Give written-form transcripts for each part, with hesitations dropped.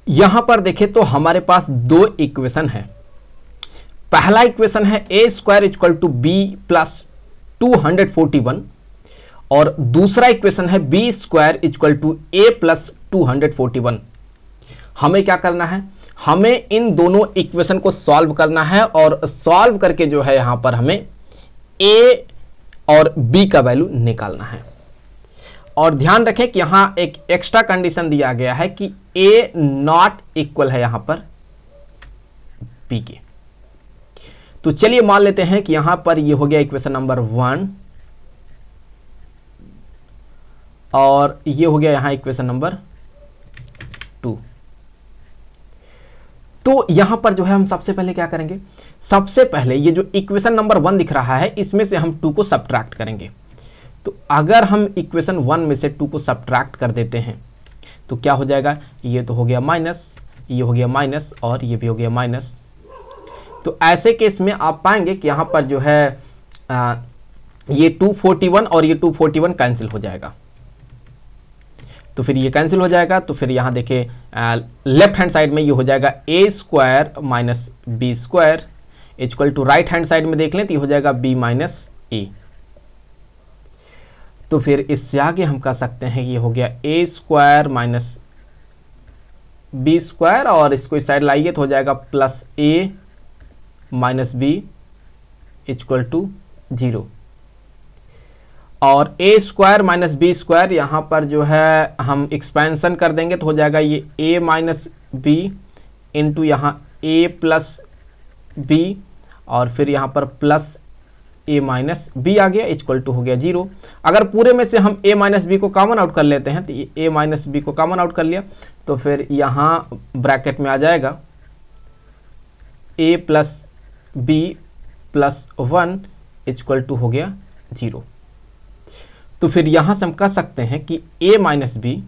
यहां पर देखें तो हमारे पास दो इक्वेशन है। पहला इक्वेशन है A square equal to B plus 241 और दूसरा इक्वेशन है B square equal to A plus 241। हमें क्या करना है, हमें इन दोनों इक्वेशन को सॉल्व करना है और सॉल्व करके जो है यहां पर हमें ए और बी का वैल्यू निकालना है। और ध्यान रखें कि यहां एक एक्स्ट्रा कंडीशन दिया गया है कि ए नॉट इक्वल है यहां पर बी के। तो चलिए मान लेते हैं कि यहां पर ये हो गया इक्वेशन नंबर 1 और ये हो गया यहां इक्वेशन नंबर 2। तो यहां पर जो है हम सबसे पहले क्या करेंगे, सबसे पहले ये जो इक्वेशन नंबर 1 दिख रहा है इसमें से हम 2 को सब्ट्रैक्ट करेंगे। तो अगर हम इक्वेशन 1 में से 2 को सब्ट्रैक्ट कर देते हैं तो क्या हो जाएगा, ये तो हो गया माइनस, ये हो गया माइनस और ये भी हो गया माइनस। तो ऐसे केस में आप पाएंगे कि यहां पर जो है ये 241 और ये 241 कैंसिल हो जाएगा। तो फिर ये कैंसिल हो जाएगा, तो फिर यहां देखिए लेफ्ट हैंड साइड में ये हो जाएगा A square minus B square equal to right hand side में देख लें तो ये हो जाएगा बी माइनस ए। तो फिर इससे आगे हम कह सकते हैं ये हो गया A square minus B square और इसको इस साइड लाइए तो हो जाएगा plus A minus B equal to 0 और A square minus B square यहां पर जो है हम एक्सपेंशन कर देंगे तो हो जाएगा ये ए माइनस बी इंटू यहां ए प्लस बी और फिर यहां पर प्लस ए माइनस बी आ गया इक्वल टू हो गया 0। अगर पूरे में से हम ए माइनस बी को कॉमन आउट कर लेते हैं तो ये ए माइनस बी को कॉमन आउट कर लिया तो फिर यहां ब्रैकेट में आ जाएगा A plus B plus 1 equal to हो गया 0। तो फिर यहां से हम कह सकते हैं कि a माइनस बी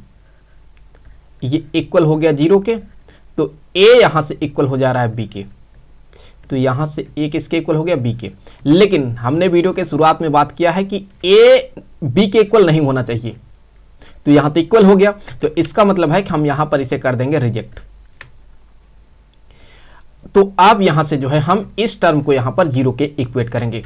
ये इक्वल हो गया 0 के, तो a यहां से इक्वल हो जा रहा है b के, तो यहां से a किसके इक्वल हो गया b के। लेकिन हमने वीडियो के शुरुआत में बात किया है कि a b के इक्वल नहीं होना चाहिए, तो यहां तो इक्वल हो गया, तो इसका मतलब है कि हम यहां पर इसे कर देंगे रिजेक्ट। तो अब यहां से जो है हम इस टर्म को यहां पर 0 के इक्वेट करेंगे।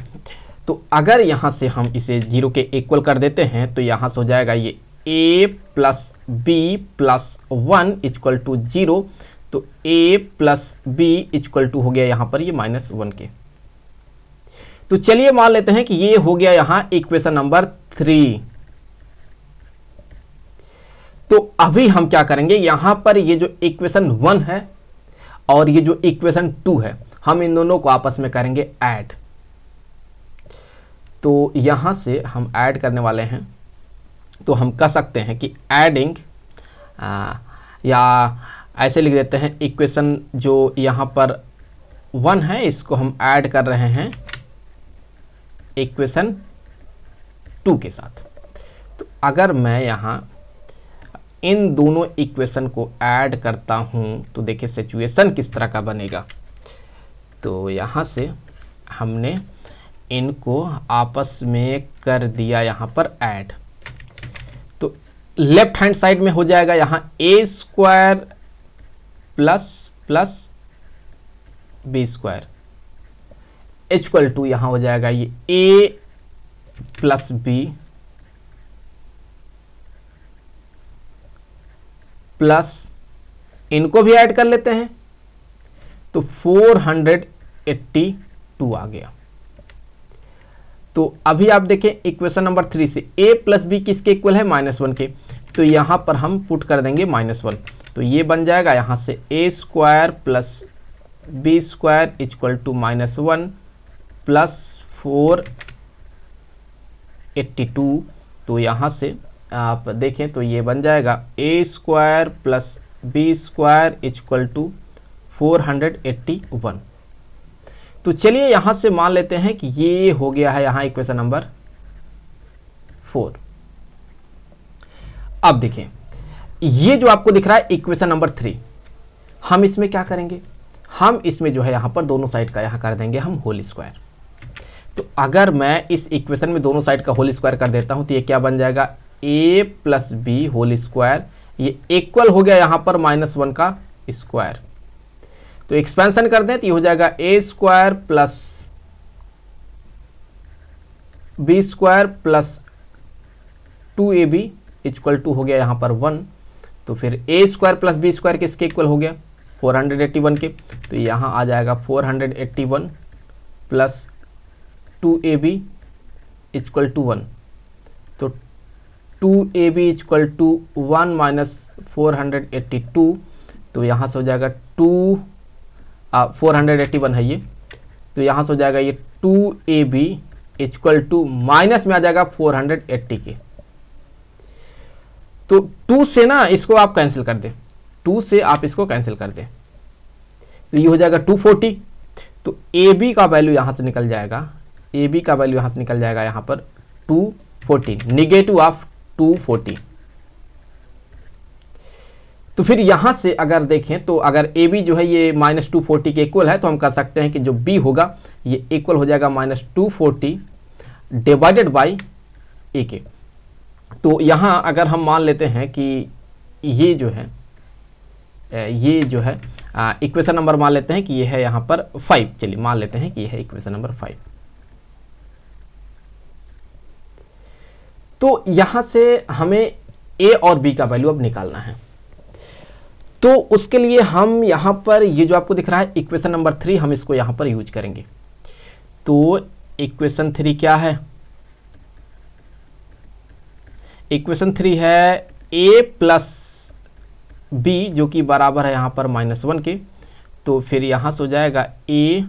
तो अगर यहां से हम इसे 0 के इक्वल कर देते हैं तो यहां से हो जाएगा ये a plus B plus 1 equal to 0, तो a plus B equal to हो गया यहां पर ये माइनस 1 के। तो चलिए मान लेते हैं कि ये हो गया यहां इक्वेशन नंबर 3। तो अभी हम क्या करेंगे, यहां पर ये जो इक्वेशन 1 है और ये जो इक्वेशन 2 है हम इन दोनों को आपस में करेंगे ऐड। तो यहां से हम ऐड करने वाले हैं, तो हम कह सकते हैं कि एडिंग या ऐसे लिख देते हैं इक्वेशन जो यहां पर 1 है इसको हम ऐड कर रहे हैं इक्वेशन 2 के साथ। तो अगर मैं यहां इन दोनों इक्वेशन को ऐड करता हूं तो देखिए सिचुएशन किस तरह का बनेगा। तो यहां से हमने इनको आपस में कर दिया यहां पर ऐड, तो लेफ्ट हैंड साइड में हो जाएगा यहां A square plus plus B square equal to यहां हो जाएगा ये ए प्लस बी प्लस इनको भी ऐड कर लेते हैं तो 482 आ गया। तो अभी आप देखें इक्वेशन नंबर 3 से a प्लस बी किसके इक्वल है, -1 के, तो यहां पर हम पुट कर देंगे -1, तो ये बन जाएगा यहां से a square plus B square equal to -1 प्लस 482। तो यहां से आप देखें तो ये बन जाएगा a square plus B square equal to 481। तो चलिए यहां से मान लेते हैं कि ये हो गया है यहां इक्वेशन नंबर 4। अब देखें ये जो आपको दिख रहा है इक्वेशन नंबर 3, हम इसमें क्या करेंगे, हम इसमें जो है यहां पर दोनों साइड का यहां कर देंगे हम होल स्क्वायर। तो अगर मैं इस इक्वेशन में दोनों साइड का होल स्क्वायर कर देता हूं तो ये क्या बन जाएगा a plus B whole square, ये इक्वल हो गया यहां पर -1 का स्क्वायर। तो एक्सपेंशन कर दें तो ये हो जाएगा A square plus B square plus 2ab equal to हो गया यहाँ पर 1। तो फिर A square plus B square किसके इक्वल हो गया 481 के। तो यहाँ आ जाएगा 481 प्लस 2ab इक्वल टू 1। तो 2ab इक्वल टू 1 माइनस 482। तो यहाँ से हो जाएगा 481 है ये, तो यहाँ से हो जाएगा ये 2ab इक्वल टू माइनस में आ जाएगा 480 के। तो 2 से ना इसको आप कैंसिल कर दें, 2 से आप इसको कैंसिल कर दें तो ये हो जाएगा 240। तो AB का वैल्यू यहाँ से निकल जाएगा, AB का वैल्यू यहाँ से निकल जाएगा यहाँ पर 240, निगेटिव ऑफ 240। तो फिर यहाँ से अगर देखें तो अगर AB जो है ये -240 के इक्वल है तो हम कह सकते हैं कि जो B होगा ये इक्वल हो जाएगा -240 डिवाइडेड बाई A के। तो यहाँ अगर हम मान लेते हैं कि ये जो है इक्वेशन नंबर मान लेते हैं कि ये है यहाँ पर 5, चलिए मान लेते हैं कि ये है इक्वेशन नंबर 5। तो यहाँ से हमें A और B का वैल्यू अब निकालना है। तो उसके लिए हम यहाँ पर ये जो आपको दिख रहा है इक्वेशन नंबर 3, हम इसको यहाँ पर यूज करेंगे। तो इक्वेशन 3 क्या है, इक्वेशन 3 है a प्लस बी जो कि बराबर है यहाँ पर -1 के। तो फिर यहाँ से हो जाएगा a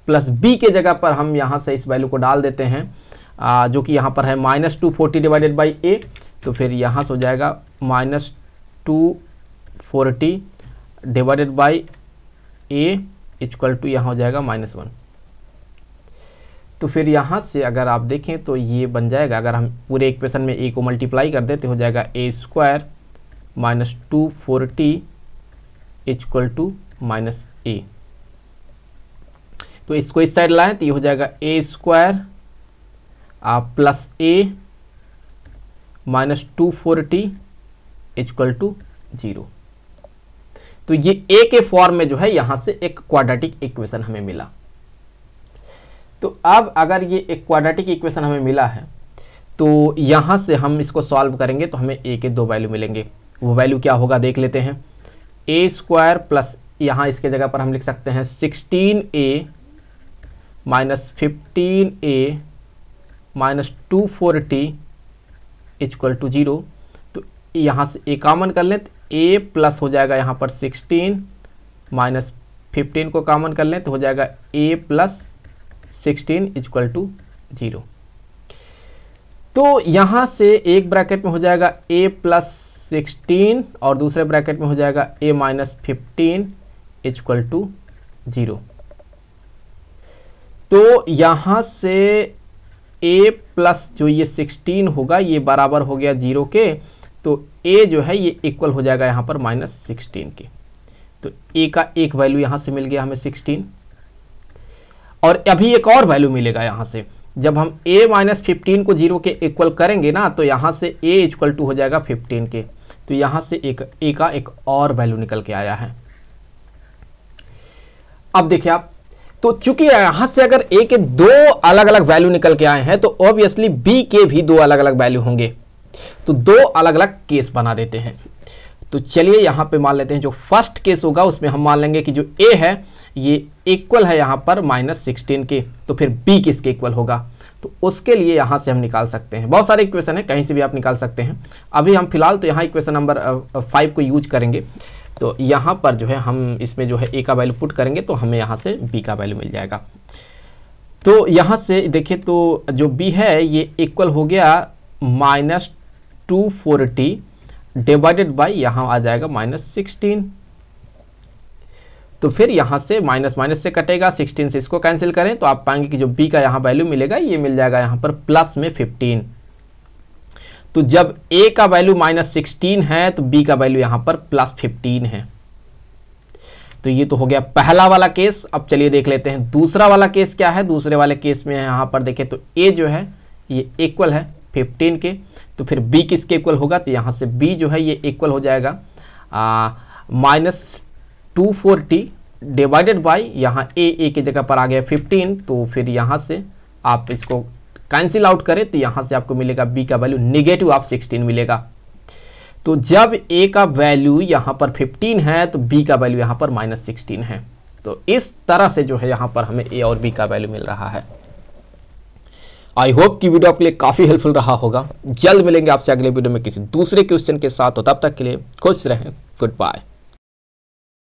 प्लस बी के जगह पर हम यहाँ से इस वैल्यू को डाल देते हैं जो कि यहाँ पर है -240 डिवाइडेड बाई a। तो फिर यहाँ से हो जाएगा -240 divided by a equal to यहाँ हो जाएगा -1। तो फिर यहाँ से अगर आप देखें तो ये बन जाएगा, अगर हम पूरे इक्वेशन में a को मल्टीप्लाई कर दें तो हो जाएगा a square -240 equal to -a। तो इसको इस साइड लाएं तो ये हो जाएगा a square plus a -240 equal to 0। तो ये a के फॉर्म में जो है यहाँ से एक क्वाड्रेटिक इक्वेशन हमें मिला। तो अब अगर ये एक क्वाड्रेटिक इक्वेशन हमें मिला है तो यहाँ से हम इसको सॉल्व करेंगे तो हमें a के 2 वैल्यू मिलेंगे। वो वैल्यू क्या होगा देख लेते हैं। a स्क्वायर प्लस यहाँ इसके जगह पर हम लिख सकते हैं 16a minus 15a minus 240 equal to 0। तो यहाँ से a कॉमन कर लें तो a प्लस हो जाएगा यहाँ पर 16 माइनस 15 को कॉमन कर लें तो हो जाएगा a प्लस 16 इक्वल टू 0। तो यहाँ से एक ब्रैकेट में हो जाएगा a प्लस 16 और दूसरे ब्रैकेट में हो जाएगा a माइनस 15 इक्वल टू 0। तो यहाँ से a प्लस जो ये 16 होगा ये बराबर हो गया 0 के। तो a जो है ये इक्वल हो जाएगा यहाँ पर -16 के। तो a का एक वैल्यू यहाँ से मिल गया हमें 16। और अभी एक और वैल्यू मिलेगा यहाँ से, जब हम a माइनस 15 को 0 के इक्वल करेंगे ना तो यहाँ से a इक्वल टू हो जाएगा 15 के। तो यहाँ से a का एक और वैल्यू निकल के आया है। अब देखिए आप, तो चूंकि यहाँ से अगर a के 2 अलग अलग वैल्यू निकल के आए हैं तो ऑब्वियसली b के भी 2 अलग अलग वैल्यू होंगे। तो 2 अलग अलग केस बना देते हैं। तो चलिए यहाँ पे मान लेते हैं जो फर्स्ट केस होगा उसमें हम मान लेंगे कि जो a है ये इक्वल है यहाँ पर -16 के। तो फिर b किसके इक्वल होगा, तो उसके लिए यहाँ से हम निकाल सकते हैं। बहुत सारे इक्वेशन है, कहीं से भी आप निकाल सकते हैं। अभी हम फिलहाल तो यहाँ इक्वेशन नंबर 5 को यूज करेंगे। तो यहाँ पर जो है हम इसमें जो है a का वैल्यू पुट करेंगे तो हमें यहाँ से b का वैल्यू मिल जाएगा। तो यहाँ से देखिए तो जो b है ये इक्वल हो गया -240 डिवाइडेड बाई यहाँ आ जाएगा -16। तो फिर यहाँ से माइनस माइनस से कटेगा, 16 से इसको कैंसिल करें तो आप पाएंगे कि जो b का यहाँ वैल्यू मिलेगा ये मिल जाएगा यहाँ पर प्लस में 15। तो जब a का वैल्यू -16 है तो b का वैल्यू यहाँ पर +15 है। तो ये तो हो गया पहला वाला केस। अब चलिए देख लेते हैं दूसरा वाला केस क्या है। दूसरे वाले केस में यहाँ पर देखें तो a जो है ये इक्वल है 15 के। तो फिर b किसके इक्वल होगा, तो यहाँ से b जो है ये इक्वल हो जाएगा -240 डिवाइडेड बाई यहाँ ए की जगह पर आ गया 15, तो फिर यहाँ से आप इसको कैंसिल आउट करें तो यहाँ से आपको मिलेगा बी का वैल्यू नेगेटिव ऑफ 16 मिलेगा। तो जब ए का वैल्यू यहाँ पर 15 है तो बी का वैल्यू यहाँ पर -16 है। तो इस तरह से जो है यहाँ पर हमें ए और बी का वैल्यू मिल रहा है। आई होप कि वीडियो आपके लिए काफ़ी हेल्पफुल रहा होगा। जल्द मिलेंगे आपसे अगले वीडियो में किसी दूसरे क्वेश्चन के साथ, तो तब तक के लिए खुश रहें। Good bye.